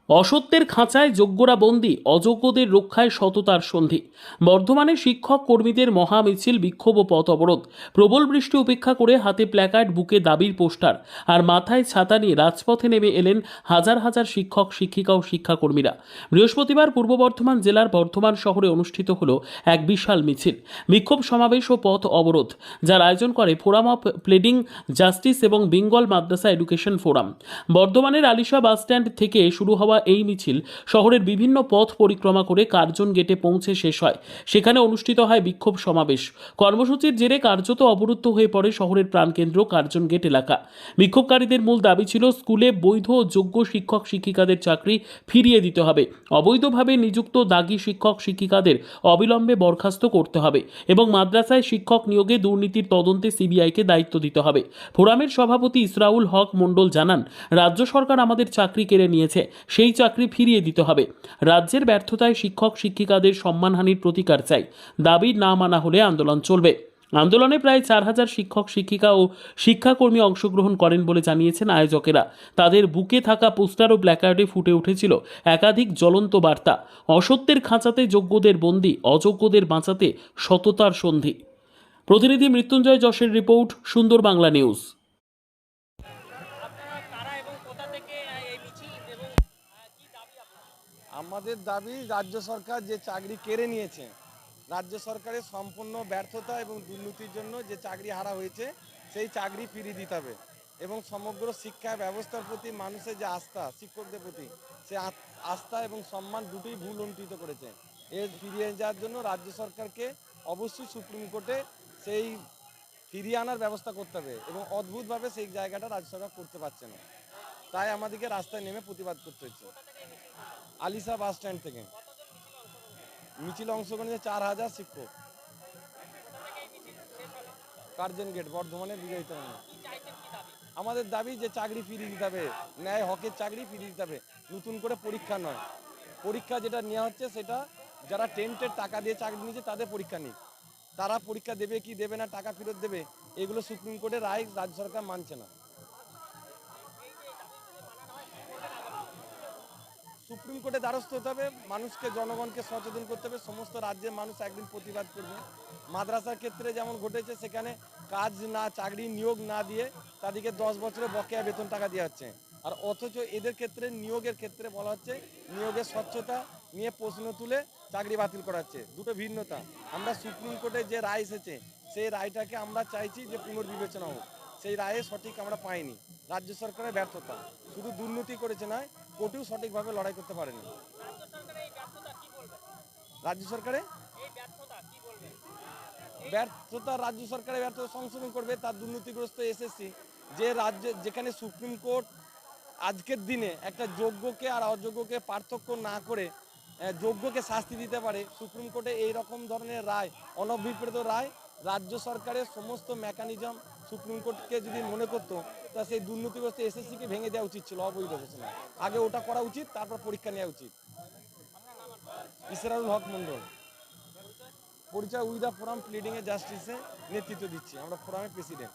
অসত্যের খাঁচায় যোগ্যরা বন্দী, অযোগ্যদের রক্ষায় সততার সন্ধি। বর্ধমানে শিক্ষক কর্মীদের মহা মিছিল, বিক্ষোভ ও পথ অবরোধ। প্রবল বৃষ্টি উপেক্ষা করে হাতে প্ল্যাকার্ড, বুকে দাবির পোস্টার আর মাথায় ছাতা নিয়ে রাজপথে নেমে এলেন হাজার হাজার শিক্ষক, শিক্ষিকা ও শিক্ষাকর্মীরা। বৃহস্পতিবার পূর্ব বর্ধমান জেলার বর্ধমান শহরে অনুষ্ঠিত হলো এক বিশাল মিছিল, বিক্ষোভ সমাবেশ ও পথ অবরোধ, যার আয়োজন করে ফোরাম অফ প্লেডিং জাস্টিস এবং বেঙ্গল মাদ্রাসা এডুকেশন ফোরাম। বর্ধমানের আলিশা বাসস্ট্যান্ড থেকে শুরু হওয়া এই মিছিল শহরের বিভিন্ন পথ পরিক্রমা করে কার্জন গেটে পৌঁছে শেষ হয়। সেখানে অনুষ্ঠিত হয় বিক্ষোভ সমাবেশ। কর্মসূচির জেরে কার্যত অবরুদ্ধ হয়ে পড়ে শহরের প্রাণকেন্দ্র কার্জন গেট এলাকা। বিক্ষোভকারীদের মূল দাবি ছিল স্কুলে বৈধ ও যোগ্য শিক্ষক শিক্ষিকাদের চাকরি ফিরিয়ে দিতে হবে, অবৈধভাবে নিযুক্ত দাগী শিক্ষক শিক্ষিকাদের অবিলম্বে বরখাস্ত করতে হবে এবং মাদ্রাসায় শিক্ষক নিয়োগে দুর্নীতির তদন্তে সিবিআইকে দায়িত্ব দিতে হবে। ফোরামের সভাপতি ইসরাউল হক মণ্ডল জানান, রাজ্য সরকার আমাদের চাকরি কেড়ে নিয়েছে, সেই চাকরি ফিরিয়ে দিতে হবে। রাজ্যের ব্যর্থতায় শিক্ষক শিক্ষিকাদের সম্মানহানির প্রতিকার চাই। দাবি না মানা হলে আন্দোলন চলবে। আন্দোলনে প্রায় 4,000 শিক্ষক শিক্ষিকা ও শিক্ষাকর্মী অংশগ্রহণ করেন বলে জানিয়েছেন আয়োজকেরা। তাদের বুকে থাকা পোস্টার ও প্ল্যাকার্ডে ফুটে উঠেছিল একাধিক জ্বলন্ত বার্তা। অসত্যের খাঁচাতে যোগ্যদের বন্দী, অযোগ্যদের বাঁচাতে সততার সন্ধি। প্রতিনিধি মৃত্যুঞ্জয় যশের রিপোর্ট, সুন্দর বাংলা নিউজ। আমাদের দাবি, রাজ্য সরকার যে চাকরি কেড়ে নিয়েছে, রাজ্য সরকারের সম্পূর্ণ ব্যর্থতা এবং দুর্নীতির জন্য যে চাকরি হারা হয়েছে, সেই চাকরি ফিরিয়ে দিতে হবে এবং সমগ্র শিক্ষা ব্যবস্থার প্রতি মানুষের যে আস্থা, শিক্ষকদের প্রতি সে আস্থা এবং সম্মান দুটোই ভুলুণ্ঠিত করেছে। এর ফিরিয়ে যাওয়ার জন্য রাজ্য সরকারকে অবশ্যই সুপ্রিম কোর্টে সেই ফিরিয়ে আনার ব্যবস্থা করতে হবে এবং অদ্ভুতভাবে সেই জায়গাটা রাজ্য সরকার করতে পারছে না। তাই আমাদেরকে রাস্তায় নেমে প্রতিবাদ করতে হচ্ছে। আলিশা বাস স্ট্যান্ড থেকে মিছিল অংশগ্রহণ 4,000 শিক্ষক। কার্জন গেট, বর্ধমানের বিজয়িত। আমাদের দাবি যে চাকরি ফিরিয়ে দিতে হবে, ন্যায় হকের চাকরি ফিরিয়ে দিতে হবে, নতুন করে পরীক্ষা নয়। পরীক্ষা যেটা নেওয়া হচ্ছে সেটা যারা টেন্টের টাকা দিয়ে চাকরি নিয়েছে তাদের পরীক্ষা নিক, তারা পরীক্ষা দেবে কি দেবে না, টাকা ফেরত দেবে, এগুলো সুপ্রিম কোর্টের রায় রাজ্য সরকার মানছে না। সুপ্রিম কোর্টে দ্বারস্থ হতে হবে, মানুষকে, জনগণকে সচেতন করতে হবে। সমস্ত রাজ্যের মানুষ একদিন প্রতিবাদ করবে। মাদ্রাসার ক্ষেত্রে যেমন ঘটেছে, সেখানে কাজ না, চাকরি নিয়োগ না দিয়ে তাদেরকে 10 বছরে বকেয়া বেতন টাকা দেওয়া হচ্ছে, আর অথচ এদের ক্ষেত্রে নিয়োগের ক্ষেত্রে বলা হচ্ছে নিয়োগের স্বচ্ছতা নিয়ে প্রশ্ন তুলে চাকরি বাতিল করা হচ্ছে। দুটো ভিন্নতা। আমরা সুপ্রিম কোর্টে যে রায় এসেছে সেই রায়টাকে আমরা চাইছি যে পুনর্বিবেচনা হোক, সেই রায়ে সঠিক আমরা পাইনি। রাজ্য সরকারের ব্যর্থতা, শুধু দুর্নীতি করেছে নয়, কোর্টেও সঠিকভাবে লড়াই করতে পারেনি। রাজ্য সরকারের ব্যর্থতা, রাজ্য সরকারের ব্যর্থতা সংশোধন করবে। তার দুর্নীতিগ্রস্ত এসএসসি যে রাজ্যে, যেখানে সুপ্রিম কোর্ট আজকের দিনে একটা যোগ্যকে আর অযোগ্যকে পার্থক্য না করে যোগ্যকে শাস্তি দিতে পারে, সুপ্রিম কোর্টে এই রকম ধরনের রায়, অনভিপ্রেত রায়, রাজ্য সরকারের সমস্ত মেকানিজম সুপ্রিম কোর্টকে যদি মনে করতো, তা সেই দুর্নীতিগ্রস্ত এসএসসিকে ভেঙে দেওয়া উচিত ছিল অবৈধ ঘোষণা। আগে ওটা করা উচিত, তারপর পরীক্ষা নেওয়া উচিত। ইসরাউল হক মন্ডল, পরিচয় উইথ দ্য ফোরাম প্লিডিং এ জাস্টিসে নেতৃত্ব দিচ্ছি, আমরা ফোরামের প্রেসিডেন্ট।